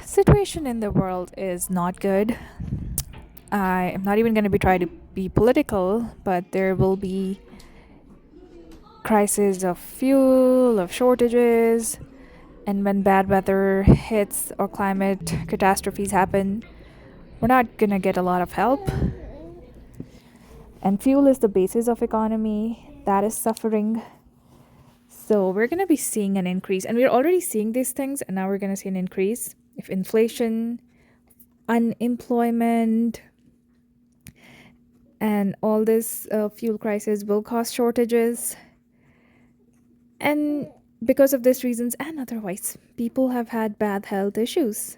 Situation in the world is not good. I am not even going to be trying to be political, but there will be crises of fuel, of shortages, and when bad weather hits or climate catastrophes happen, we're not going to get a lot of help. And fuel is the basis of economy that is suffering. So we're going to be seeing an increase, and we're already seeing these things, and now we're going to see an increase if inflation, unemployment, and all this fuel crisis will cause shortages. And because of these reasons and otherwise, people have had bad health issues.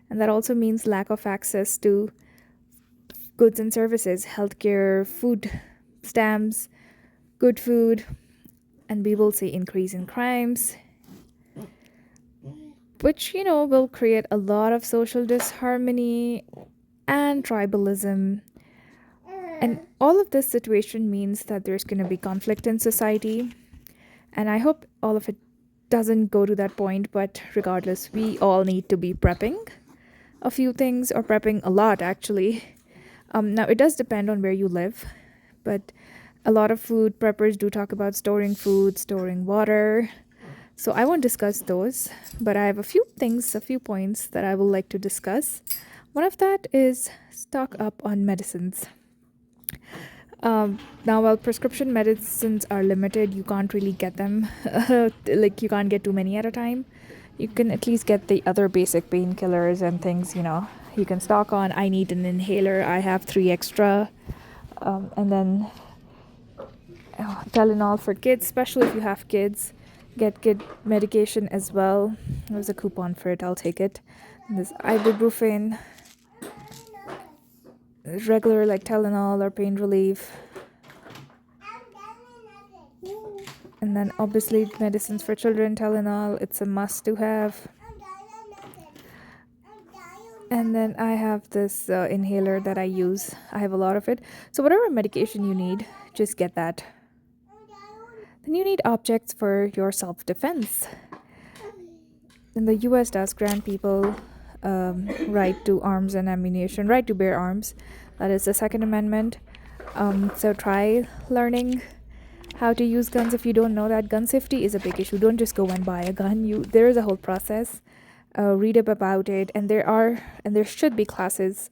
And that also means lack of access to goods and services, healthcare, food stamps, good food, and we will see increase in crimes, which will create a lot of social disharmony and tribalism. And all of this situation means that there's going to be conflict in society. And I hope all of it doesn't go to that point, but regardless, we all need to be prepping a few things, or prepping a lot actually. Now, it does depend on where you live, but a lot of food preppers do talk about storing food, storing water. So I won't discuss those, but I have a few things, a few points that I would like to discuss. One of that is stock up on medicines. Now, while prescription medicines are limited, you can't really get them. Like, you can't get too many at a time. You can at least get the other basic painkillers and things, you can stock on. I need an inhaler. I have 3 extra. And then Tylenol for kids, especially if you have kids. Get kid medication as well. There's a coupon for it. I'll take it. And this ibuprofen, regular like Tylenol or pain relief. And then obviously medicines for children, Tylenol, it's a must to have. And then I have this inhaler that I use. I have a lot of it. So whatever medication you need, just get that. Then you need objects for your self-defense. And the US does grant people right to arms and ammunition, right to bear arms. That is the Second Amendment. So try learning how to use guns if you don't know that. Gun safety is a big issue. Don't just go and buy a gun. There is a whole process. Read up about it, and there should be classes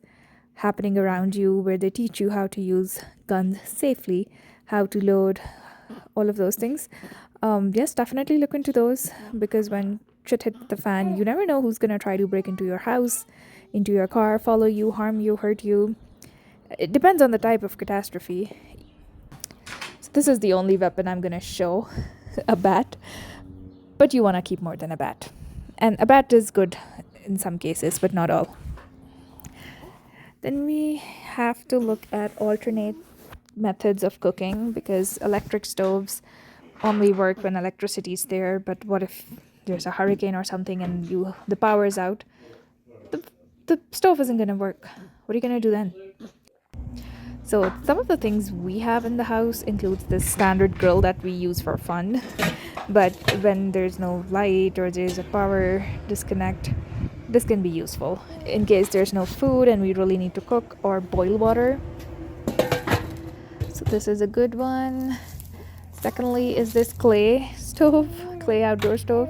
happening around you where they teach you how to use guns safely, how to load, all of those things. Yes, definitely look into those, because when shit hit the fan, you never know who's gonna try to break into your house, into your car, follow you, harm you, hurt you. It depends on the type of catastrophe. So this is the only weapon I'm gonna show, a bat, but you wanna keep more than a bat. And a bat is good in some cases, but not all. Then we have to look at alternate methods of cooking, because electric stoves only work when electricity is there. But what if there's a hurricane or something and the power is out? The stove isn't going to work. What are you going to do then? So some of the things we have in the house includes this standard grill that we use for fun. But when there's no light or there's a power disconnect, this can be useful in case there's no food and we really need to cook or boil water. So this is a good one. Secondly is this clay outdoor stove.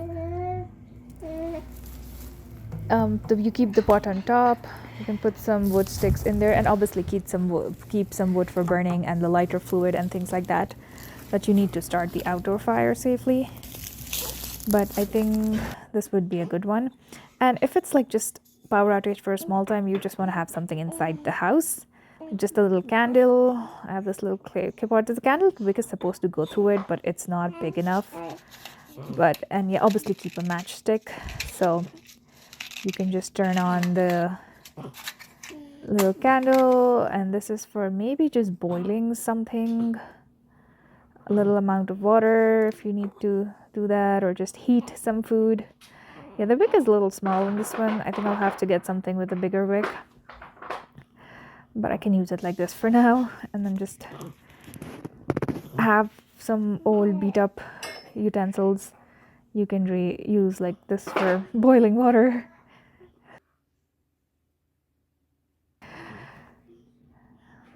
You keep the pot on top. You can put some wood sticks in there, and obviously keep some wood for burning and the lighter fluid and things like that. But you need to start the outdoor fire safely. But I think this would be a good one. And if it's like just power outage for a small time, you just want to have something inside the house. Just a little candle. I have this little clay pot. The candle wick is supposed to go through it, but it's not big enough. And yeah, obviously keep a matchstick. So you can just turn on the little candle, and this is for maybe just boiling something, a little amount of water if you need to do that, or just heat some food. Yeah, the wick is a little small in this one. I think I'll have to get something with a bigger wick, but I can use it like this for now. And then just have some old beat up utensils you can use like this for boiling water.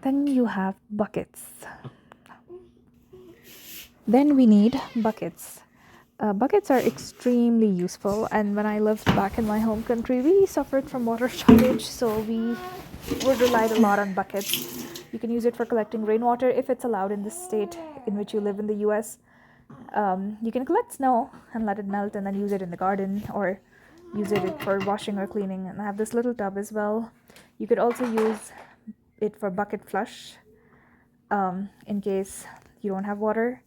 Then you have buckets. Then we need buckets. Buckets are extremely useful, and when I lived back in my home country, we suffered from water shortage, so we would rely a lot on buckets. You can use it for collecting rainwater if it's allowed in the state in which you live in the US. You can collect snow and let it melt and then use it in the garden or use it for washing or cleaning. And I have this little tub as well. You could also use it for bucket flush in case you don't have water.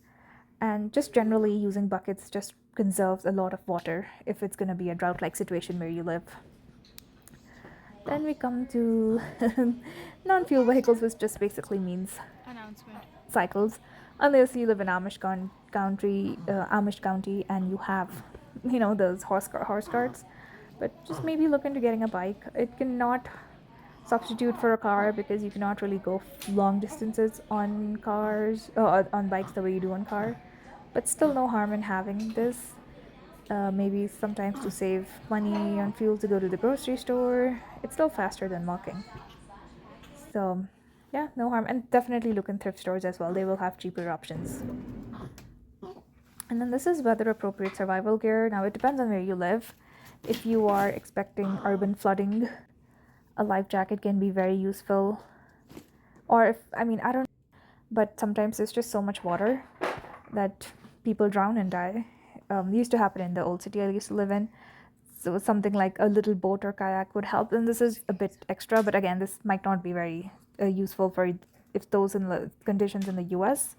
And just generally using buckets just conserves a lot of water if it's going to be a drought like situation where you live. Then we come to non-fuel vehicles, which just basically means Announcement. cycles, unless you live in Amish County, and you have, those horse carts. But just maybe look into getting a bike. It cannot substitute for a car because you cannot really go long distances on on bikes the way you do on car. But still, no harm in having this. Maybe sometimes to save money on fuel to go to the grocery store. It's still faster than walking. So, yeah, no harm. And definitely look in thrift stores as well. They will have cheaper options. And then this is weather appropriate survival gear. Now, it depends on where you live. If you are expecting urban flooding, a life jacket can be very useful. Or I don't, but sometimes there's just so much water that people drown and die. It used to happen in the old city I used to live in. So something like a little boat or kayak would help. And this is a bit extra, but again, this might not be very useful for if those in the conditions in the US.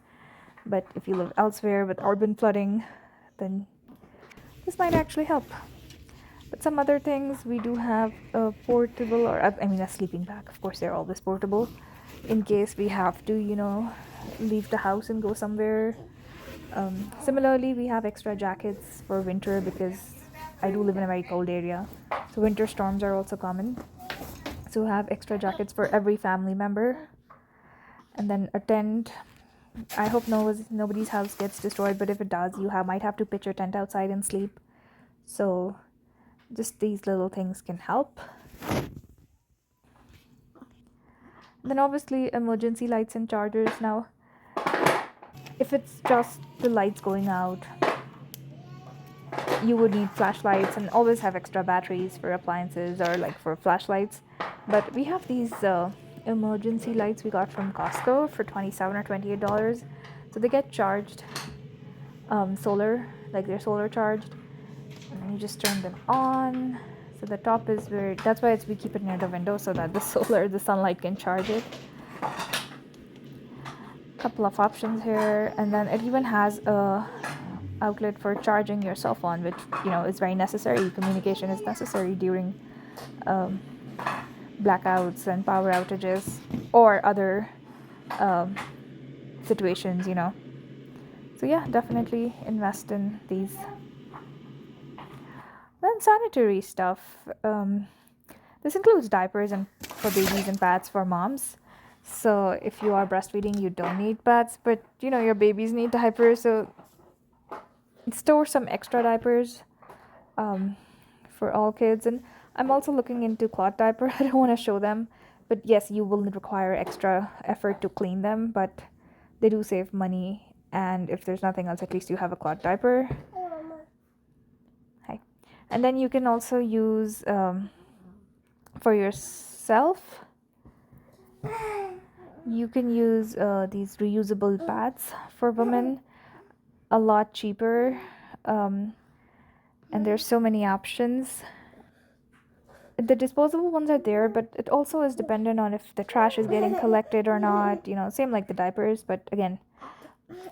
But if you live elsewhere with urban flooding, then this might actually help. But some other things, we do have a portable, or a sleeping bag. Of course, they're always portable in case we have to, leave the house and go somewhere. Similarly, we have extra jackets for winter because I do live in a very cold area. So winter storms are also common. So we have extra jackets for every family member. And then a tent. I hope nobody's house gets destroyed, but if it does, might have to pitch your tent outside and sleep. So just these little things can help. Then obviously emergency lights and chargers. Now, if it's just the lights going out, you would need flashlights and always have extra batteries for appliances or like for flashlights. But we have these emergency lights we got from Costco for $27 or $28. So they get charged solar, like they're solar charged. And you just turn them on. So the top is that's why we keep it near the window so that the sunlight can charge it. Couple of options here, and then it even has a outlet for charging your cell phone, which is very necessary. Communication is necessary during blackouts and power outages or other situations. So yeah, definitely invest in these. Then sanitary stuff. This includes diapers and for babies and pads for moms. So if you are breastfeeding, you don't need pads, but your babies need diapers. So store some extra diapers for all kids. And I'm also looking into cloth diaper. I don't want to show them, but yes, you will require extra effort to clean them, but they do save money. And if there's nothing else, at least you have a cloth diaper. Hi. And then you can also use for yourself. You can use these reusable pads for women, a lot cheaper, and there's so many options. The disposable ones are there, but it also is dependent on if the trash is getting collected or not. Same like the diapers, but again,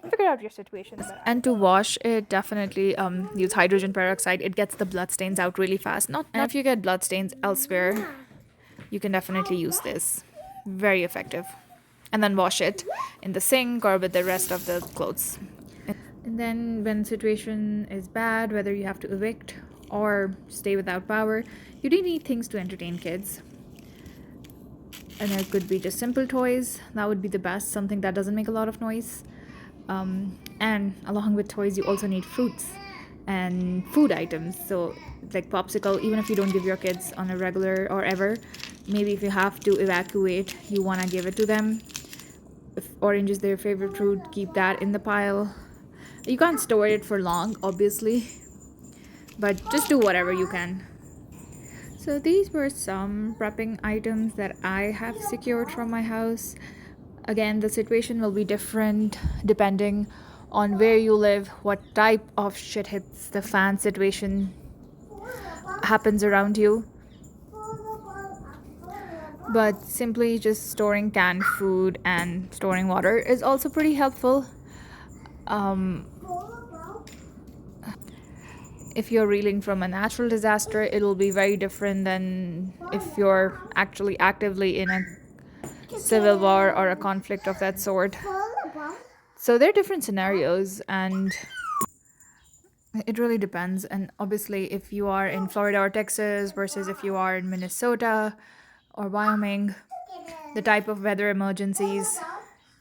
figure out your situation. And to wash it, definitely use hydrogen peroxide. It gets the blood stains out really fast. And if you get blood stains elsewhere, you can definitely use this. Very effective. And then wash it in the sink or with the rest of the clothes. And then when situation is bad, whether you have to evict or stay without power, you do need things to entertain kids. And it could be just simple toys. That would be the best, something that doesn't make a lot of noise. And along with toys, you also need fruits and food items. So like popsicle, even if you don't give your kids on a regular or ever, maybe if you have to evacuate, you want to give it to them. If orange is their favorite fruit, keep that in the pile. You can't store it for long, obviously, but just do whatever you can. So these were some prepping items that I have secured from my house. Again, the situation will be different depending on where you live, what type of shit hits the fan situation happens around you. But simply just storing canned food and storing water is also pretty helpful. Um, if you're reeling from a natural disaster, it'll be very different than if you're actually actively in a civil war or a conflict of that sort. So there are different scenarios, and it really depends. And obviously, if you are in Florida or Texas versus if you are in Minnesota or Wyoming, the type of weather emergencies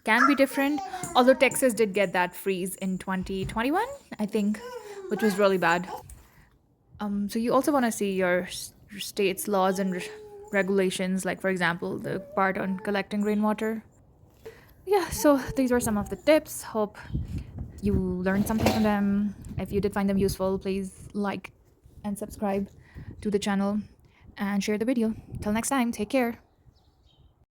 can be different. Although Texas did get that freeze in 2021, I think, which was really bad. So you also want to see your state's laws and regulations, like for example, the part on collecting rainwater. Yeah, so these were some of the tips. Hope you learned something from them. If you did find them useful, please like and subscribe to the channel and share the video. Till next time, take care.